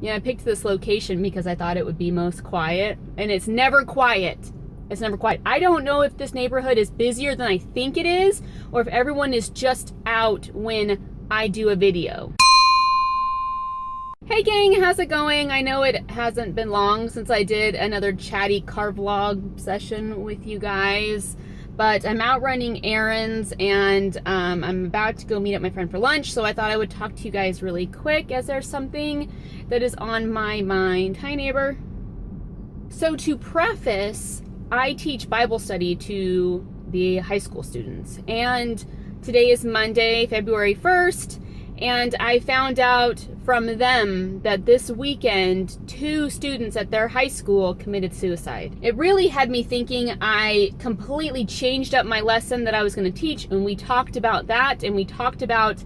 Yeah, I picked this location because I thought it would be most quiet, and it's never quiet. It's never quiet. I don't know if this neighborhood is busier than I think it is, or if everyone is just out when I do a video. Hey gang, how's it going? I know it hasn't been long since I did another chatty car vlog session with you guys, but I'm out running errands and I'm about to go meet up my friend for lunch, so I thought I would talk to you guys really quick as there's something that is on my mind. Hi neighbor. So to preface, I teach Bible study to the high school students, and today is Monday, February 1st, and I found out from them that this weekend 2 students at their high school committed suicide. It really had me thinking. I completely changed up my lesson that I was going to teach, and we talked about that, and we talked about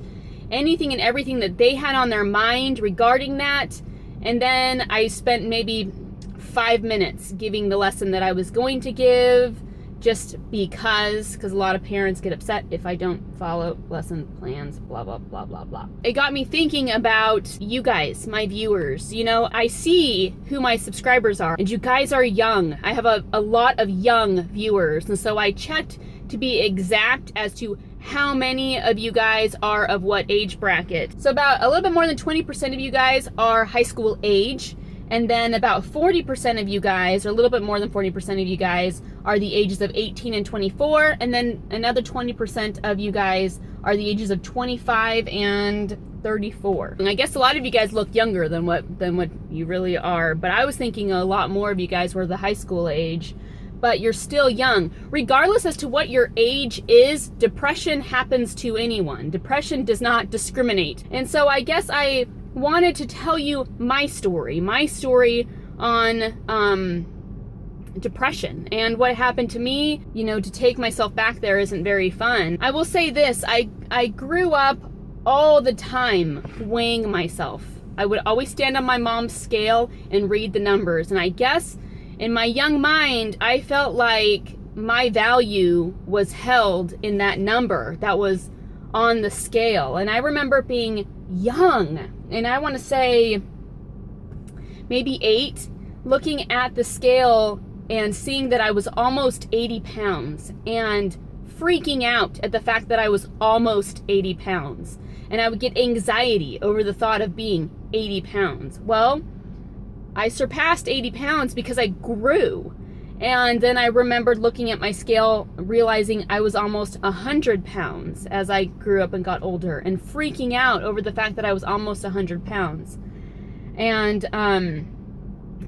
anything and everything that they had on their mind regarding that. And then I spent maybe 5 minutes giving the lesson that I was going to give, just because a lot of parents get upset if I don't follow lesson plans, blah, blah, blah, blah, blah. It got me thinking about you guys, my viewers. You know, I see who my subscribers are, and you guys are young. I have a lot of young viewers, and so I checked to be exact as to how many of you guys are of what age bracket. So about a little bit more than 20% of you guys are high school age. And then about 40% of you guys, or a little bit more than 40% of you guys, are the ages of 18 and 24. And then another 20% of you guys are the ages of 25 and 34. And I guess a lot of you guys look younger than what you really are. But I was thinking a lot more of you guys were the high school age. But you're still young. Regardless as to what your age is, depression happens to anyone. Depression does not discriminate. And so I guess I wanted to tell you my story on depression and what happened to me. You know, to take myself back there isn't very fun. I will say this, I grew up all the time weighing myself. I would always stand on my mom's scale and read the numbers, and I guess in my young mind I felt like my value was held in that number that was on the scale. And I remember being young, and I want to say maybe 8, looking at the scale and seeing that I was almost 80 pounds and freaking out at the fact that I was almost 80 pounds. And I would get anxiety over the thought of being 80 pounds. Well, I surpassed 80 pounds because I grew. And then I remembered looking at my scale, realizing I was almost 100 pounds as I grew up and got older, and freaking out over the fact that I was almost 100 pounds. And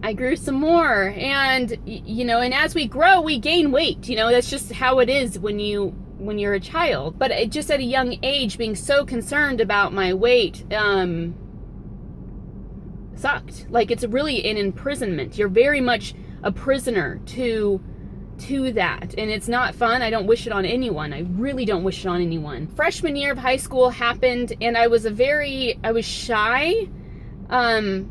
I grew some more, and you know, and as we grow, we gain weight. You know, that's just how it is when you're a child. But it just at a young age, being so concerned about my weight sucked. Like, it's really an imprisonment. You're very much a prisoner to that, and it's not fun. I don't wish it on anyone. I really don't wish it on anyone. Freshman year of high school happened, and I was shy, and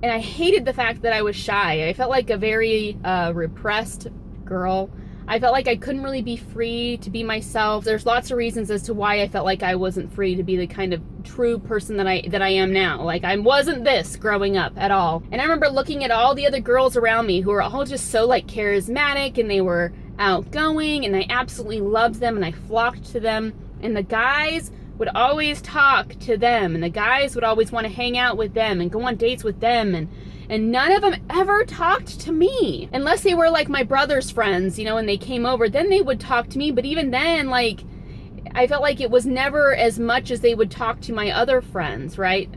I hated the fact that I was shy. I felt like a very repressed girl. I felt like I couldn't really be free to be myself. There's lots of reasons as to why I felt like I wasn't free to be the kind of true person that I am now. Like, I wasn't this growing up at all. And I remember looking at all the other girls around me who were all just so like charismatic, and they were outgoing, and I absolutely loved them, and I flocked to them. And the guys would always talk to them, and the guys would always want to hang out with them and go on dates with them, and none of them ever talked to me. Unless they were like my brother's friends, you know, and they came over, then they would talk to me. But even then, like, I felt like it was never as much as they would talk to my other friends, right?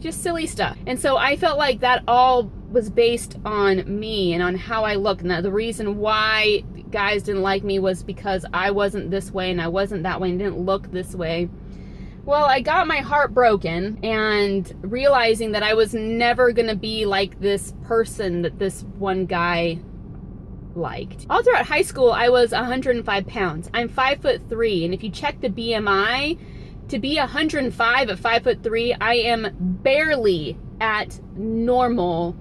Just silly stuff. And so I felt like that all was based on me and on how I looked. And the reason why guys didn't like me was because I wasn't this way and I wasn't that way and didn't look this way. Well, I got my heart broken, and realizing that I was never gonna be like this person that this one guy liked. All throughout high school, I was 105 pounds. I'm 5'3", and if you check the BMI, to be 105 at 5'3", I am barely at normal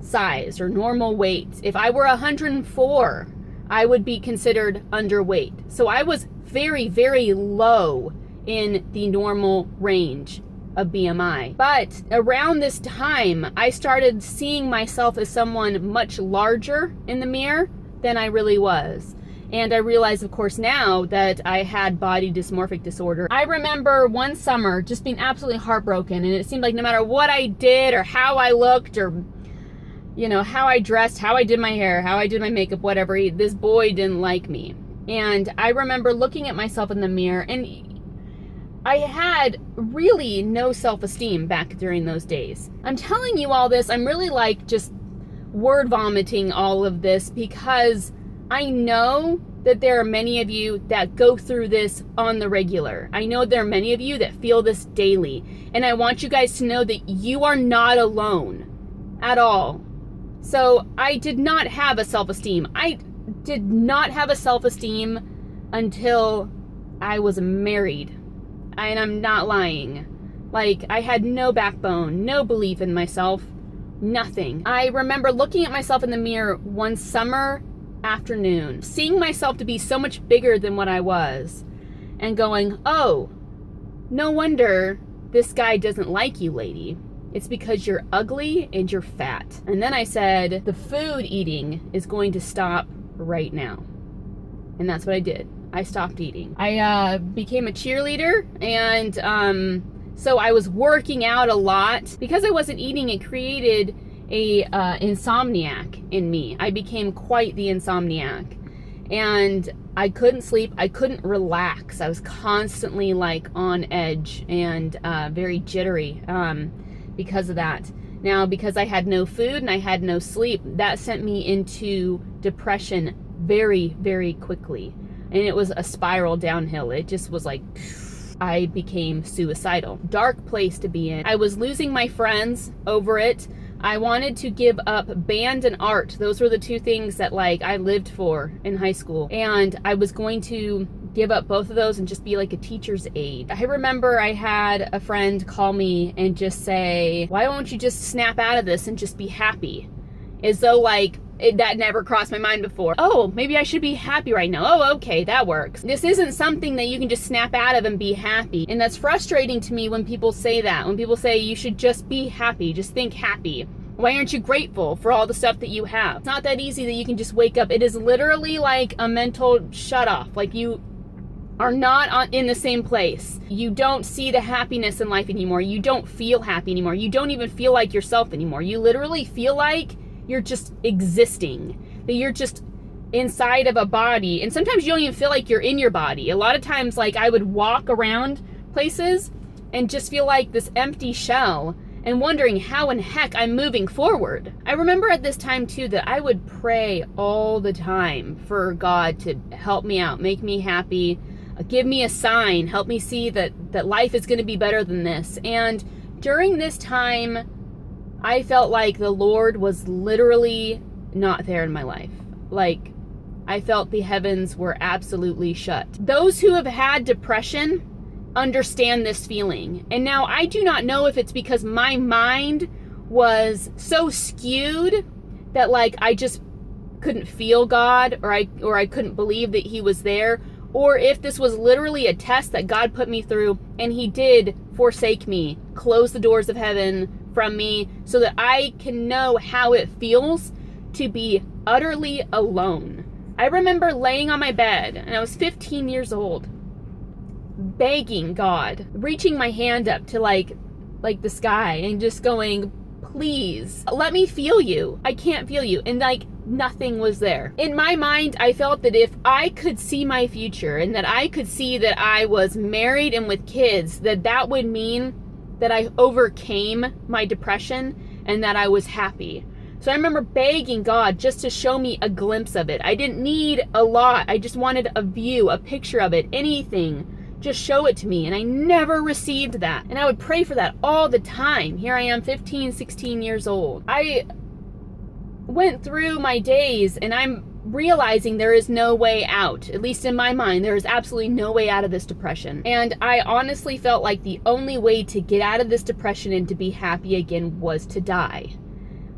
size or normal weight. If I were 104, I would be considered underweight. So I was very, very low in the normal range. of BMI. But around this time, I started seeing myself as someone much larger in the mirror than I really was. And I realize, of course, now that I had body dysmorphic disorder. I remember one summer just being absolutely heartbroken, and it seemed like no matter what I did or how I looked or, you know, how I dressed, how I did my hair, how I did my makeup, whatever, this boy didn't like me. And I remember looking at myself in the mirror, and I had really no self-esteem back during those days. I'm telling you all this, I'm really like just word vomiting all of this because I know that there are many of you that go through this on the regular. I know there are many of you that feel this daily. And I want you guys to know that you are not alone at all. So I did not have a self-esteem. I did not have a self-esteem until I was married. And I'm not lying. Like, I had no backbone, no belief in myself, nothing. I remember looking at myself in the mirror one summer afternoon, seeing myself to be so much bigger than what I was, and going, oh, no wonder this guy doesn't like you, lady. It's because you're ugly and you're fat. And then I said, the food eating is going to stop right now. And that's what I did. I stopped eating. I became a cheerleader, and so I was working out a lot. Because I wasn't eating, it created a insomniac in me. I became quite the insomniac, and I couldn't sleep. I couldn't relax. I was constantly like on edge and very jittery because of that. Now, because I had no food and I had no sleep, that sent me into depression very, very quickly. And it was a spiral downhill. It just was like, I became suicidal. Dark place to be in. I was losing my friends over it. I wanted to give up band and art. Those were the two things that like I lived for in high school. And I was going to give up both of those and just be like a teacher's aide. I remember I had a friend call me and just say, why won't you just snap out of this and just be happy? As though like, that never crossed my mind before. Oh, maybe I should be happy right now. Oh, okay, that works. This isn't something that you can just snap out of and be happy. And that's frustrating to me when people say that. When people say you should just be happy, just think happy. Why aren't you grateful for all the stuff that you have? It's not that easy that you can just wake up. It is literally like a mental shut off. Like you are not in the same place. You don't see the happiness in life anymore. You don't feel happy anymore. You don't even feel like yourself anymore. You literally feel like you're just existing, that you're just inside of a body. And sometimes you don't even feel like you're in your body. A lot of times, like I would walk around places and just feel like this empty shell and wondering how in heck I'm moving forward. I remember at this time too that I would pray all the time for God to help me out, make me happy, give me a sign, help me see that life is going to be better than this. And during this time, I felt like the Lord was literally not there in my life. Like, I felt the heavens were absolutely shut. Those who have had depression understand this feeling. And now I do not know if it's because my mind was so skewed that like I just couldn't feel God, or I couldn't believe that he was there, or if this was literally a test that God put me through and he did forsake me, close the doors of heaven from me so that I can know how it feels to be utterly alone. I remember laying on my bed, and I was 15 years old, begging God, reaching my hand up to like the sky and just going, please let me feel you. I can't feel you. And like nothing was there. In my mind, I felt that if I could see my future and that I could see that I was married and with kids, that would mean that I overcame my depression and that I was happy. So I remember begging God just to show me a glimpse of it. I didn't need a lot. I just wanted a view, a picture of it, anything. Just show it to me. And I never received that. And I would pray for that all the time. Here I am, 15, 16 years old. I went through my days and I'm realizing there is no way out. At least in my mind, there is absolutely no way out of this depression. And I honestly felt like the only way to get out of this depression and to be happy again was to die.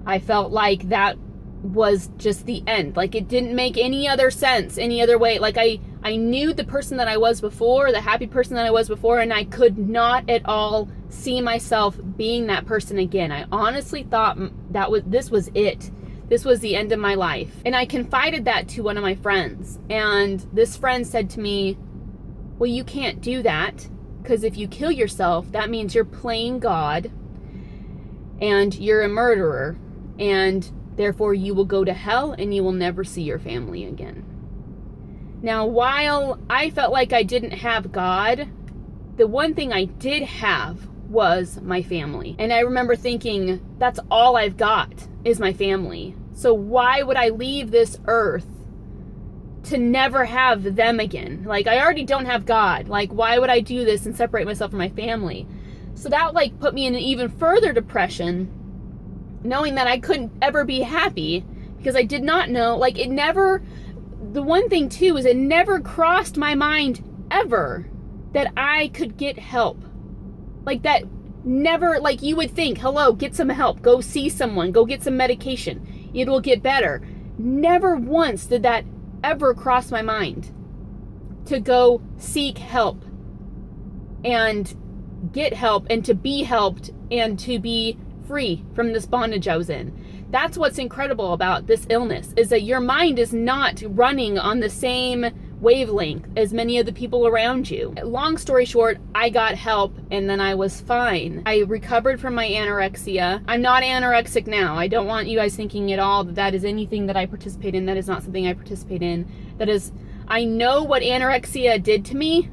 I felt like that was just the end. Like it didn't make any other sense, any other way. Like I knew the person that I was before, the happy person that I was before, and I could not at all see myself being that person again. I honestly thought this was it. This was the end of my life. And I confided that to one of my friends. And this friend said to me, well, you can't do that, because if you kill yourself, that means you're playing God and you're a murderer, and therefore you will go to hell and you will never see your family again. Now, while I felt like I didn't have God, the one thing I did have was my family. And I remember thinking, that's all I've got is my family. So why would I leave this earth to never have them again? Like, I already don't have God. Like, why would I do this and separate myself from my family? So that like put me in an even further depression, knowing that I couldn't ever be happy because I did not know, like, it never, the one thing too is it never crossed my mind ever that I could get help. Like, that never, like, you would think, hello, get some help, go see someone, go get some medication, it will get better. Never once did that ever cross my mind to go seek help and get help and to be helped and to be free from this bondage I was in. That's what's incredible about this illness, is that your mind is not running on the same wavelength as many of the people around you. Long story short, I got help and then I was fine. I recovered from my anorexia. I'm not anorexic now. I don't want you guys thinking at all that that is anything that I participate in. That is not something I participate in. That is, I know what anorexia did to me,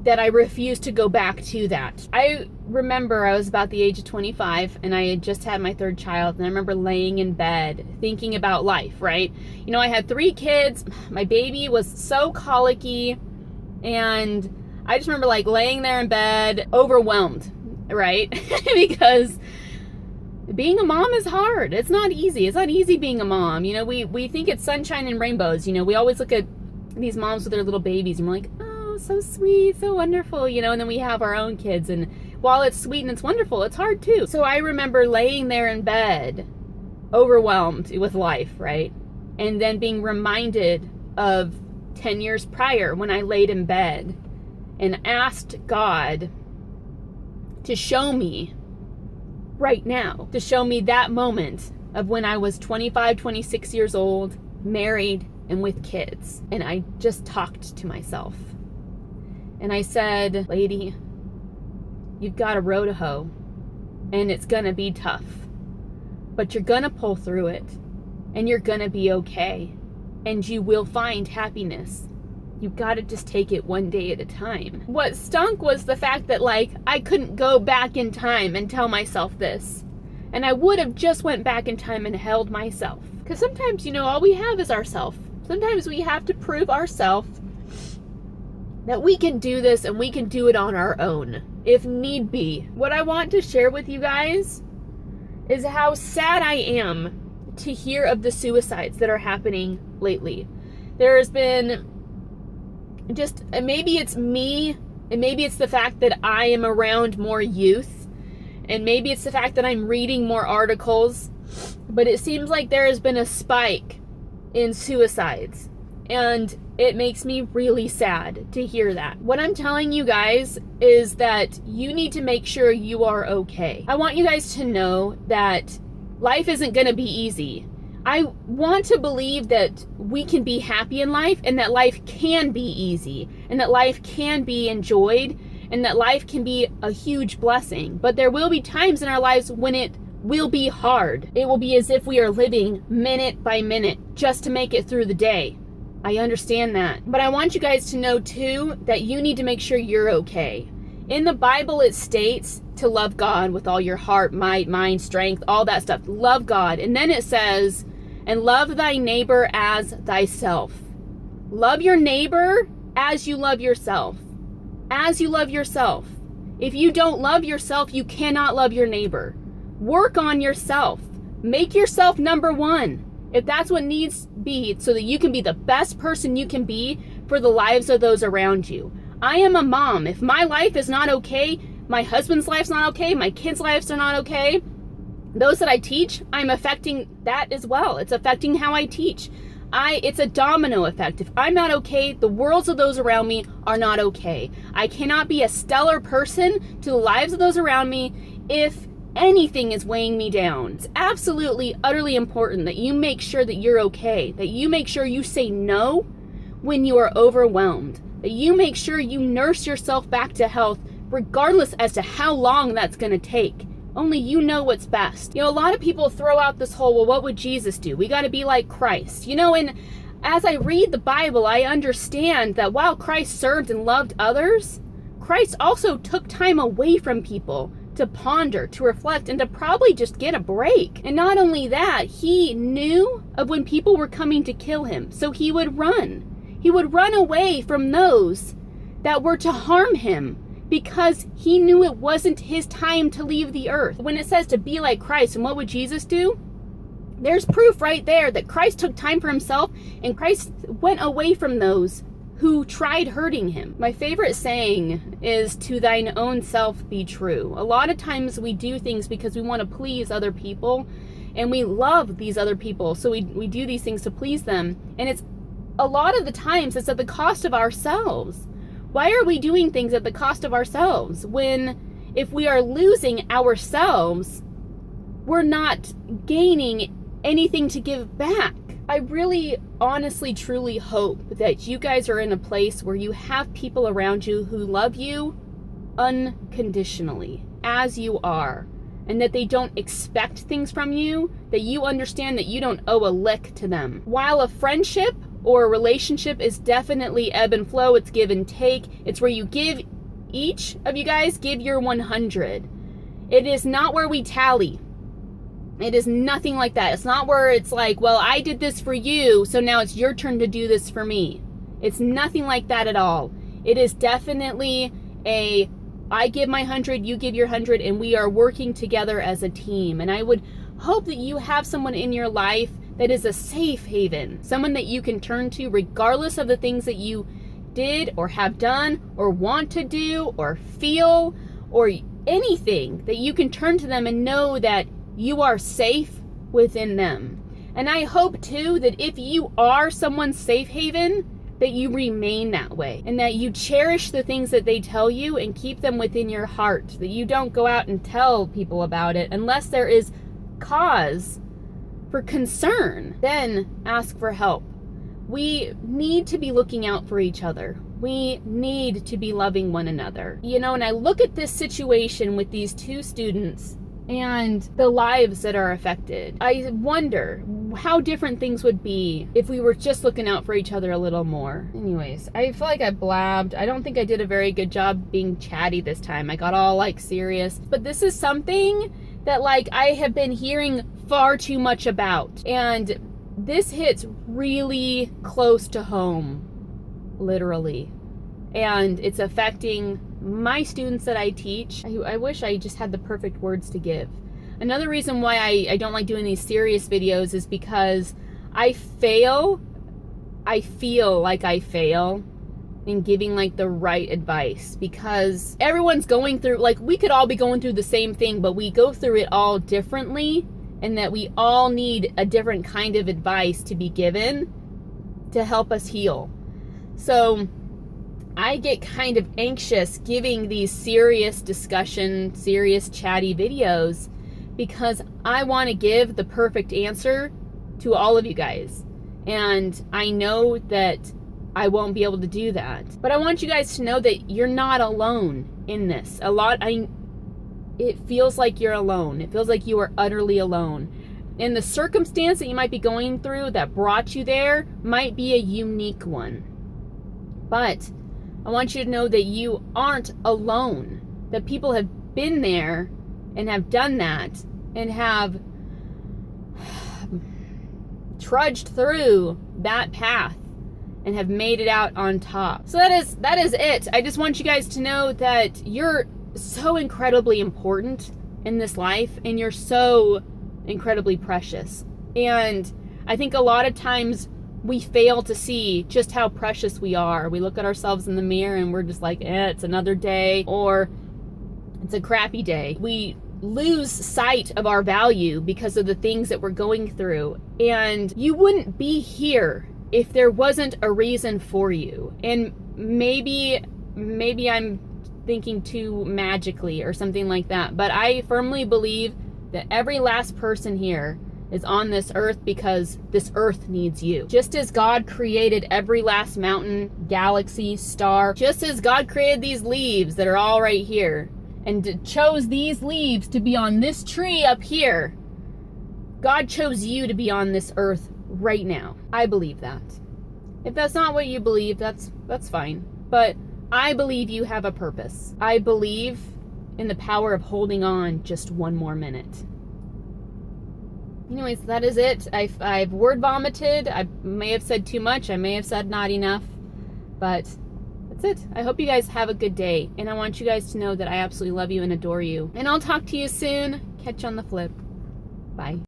that I refuse to go back to that. I remember I was about the age of 25 and I had just had my third child, and I remember laying in bed thinking about life, right? You know, I had 3 kids, my baby was so colicky, and I just remember like laying there in bed overwhelmed, right? Because being a mom is hard. It's not easy. It's not easy being a mom. You know, we think it's sunshine and rainbows. You know, we always look at these moms with their little babies and we're like, oh, so sweet, so wonderful, you know, and then we have our own kids, and while it's sweet and it's wonderful, it's hard too. So I remember laying there in bed, overwhelmed with life, right? And then being reminded of 10 years prior when I laid in bed and asked God to show me right now, to show me that moment of when I was 25, 26 years old, married, and with kids. And I just talked to myself. And I said, lady, you've got a row to hoe, and it's gonna be tough, but you're gonna pull through it, and you're gonna be okay, and you will find happiness. You've got to just take it one day at a time. What stunk was the fact that, like, I couldn't go back in time and tell myself this, and I would have just went back in time and held myself. Because sometimes, you know, all we have is ourself. Sometimes we have to prove ourselves that we can do this, and we can do it on our own, if need be. What I want to share with you guys is how sad I am to hear of the suicides that are happening lately. There has been just, maybe it's me, and maybe it's the fact that I am around more youth, and maybe it's the fact that I'm reading more articles, but it seems like there has been a spike in suicides. And it makes me really sad to hear that. What I'm telling you guys is that you need to make sure you are okay. I want you guys to know that life isn't going to be easy. I want to believe that we can be happy in life, and that life can be easy, and that life can be enjoyed, and that life can be a huge blessing. But there will be times in our lives when it will be hard. It will be as if we are living minute by minute just to make it through the day. I understand that. But I want you guys to know too that you need to make sure you're okay. In the Bible, it states to love God with all your heart, might, mind, strength, all that stuff. Love God. And then it says, and love thy neighbor as thyself. Love your neighbor as you love yourself. As you love yourself. If you don't love yourself, you cannot love your neighbor. Work on yourself. Make yourself number one. If that's what needs to be, so that you can be the best person you can be for the lives of those around you. I am a mom. If my life is not okay, my husband's life's not okay, my kids' lives are not okay, those that I teach, I'm affecting that as well. It's affecting how I teach. it's a domino effect. If I'm not okay, the worlds of those around me are not okay. I cannot be a stellar person to the lives of those around me if anything is weighing me down. It's absolutely, utterly important that you make sure that you're okay, that you make sure you say no when you are overwhelmed, that you make sure you nurse yourself back to health, regardless as to how long that's going to take. Only you know what's best. You know, a lot of people throw out this whole, well, what would Jesus do? We got to be like Christ. You know, and as I read the Bible, I understand that while Christ served and loved others, Christ also took time away from people to ponder, to reflect, and to probably just get a break. And not only that, he knew of when people were coming to kill him, so he would run. He would run away from those that were to harm him because he knew it wasn't his time to leave the earth. When it says to be like Christ, and what would Jesus do? There's proof right there that Christ took time for himself, and Christ went away from those who tried hurting him. My favorite saying is, to thine own self be true. A lot of times we do things because we want to please other people, and we love these other people, so we do these things to please them, and it's a lot of the times it's at the cost of ourselves. Why are we doing things at the cost of ourselves when, if we are losing ourselves, we're not gaining anything to give back? I really, honestly, truly hope that you guys are in a place where you have people around you who love you unconditionally, as you are, and that they don't expect things from you, that you understand that you don't owe a lick to them. While a friendship or a relationship is definitely ebb and flow, it's give and take, it's where you give, each of you guys give your 100. It is not where we tally. It is nothing like that. It's not where it's like, well, I did this for you, so now it's your turn to do this for me. It's nothing like that at all. It is definitely I give my 100, you give your 100, and we are working together as a team. And I would hope that you have someone in your life that is a safe haven, someone that you can turn to regardless of the things that you did or have done or want to do or feel or anything, that you can turn to them and know that you are safe within them. And I hope too that if you are someone's safe haven, that you remain that way, and that you cherish the things that they tell you and keep them within your heart, that you don't go out and tell people about it unless there is cause for concern. Then ask for help. We need to be looking out for each other. We need to be loving one another. You know, and I look at this situation with these two students and the lives that are affected. I wonder how different things would be if we were just looking out for each other a little more. Anyways, I feel like I blabbed. I don't think I did a very good job being chatty this time. I got all like serious. But this is something that like I have been hearing far too much about. And this hits really close to home, literally. And it's affecting my students that I teach. I wish I just had the perfect words to give. Another reason why I don't like doing these serious videos is because I feel like I fail in giving like the right advice, because everyone's going through, like, we could all be going through the same thing, but we go through it all differently, and that we all need a different kind of advice to be given to help us heal. So I get kind of anxious giving these serious discussion, serious chatty videos, because I want to give the perfect answer to all of you guys. And I know that I won't be able to do that. But I want you guys to know that you're not alone in this. It feels like you're alone. It feels like you are utterly alone. And the circumstance that you might be going through that brought you there might be a unique one. But I want you to know that you aren't alone. That people have been there and have done that and have trudged through that path and have made it out on top. So that is it. I just want you guys to know that you're so incredibly important in this life, and you're so incredibly precious. And I think a lot of times we fail to see just how precious we are. We look at ourselves in the mirror and we're just like, it's another day, or it's a crappy day. We lose sight of our value because of the things that we're going through. And you wouldn't be here if there wasn't a reason for you. And maybe I'm thinking too magically or something like that, but I firmly believe that every last person here is on this earth because this earth needs you. Just as God created every last mountain, galaxy, star, just as God created these leaves that are all right here and chose these leaves to be on this tree up here, God chose you to be on this earth right now. I believe that. If that's not what you believe, that's fine. But I believe you have a purpose. I believe in the power of holding on just one more minute. Anyways, that is it. I've word vomited. I may have said too much. I may have said not enough. But that's it. I hope you guys have a good day. And I want you guys to know that I absolutely love you and adore you. And I'll talk to you soon. Catch you on the flip. Bye.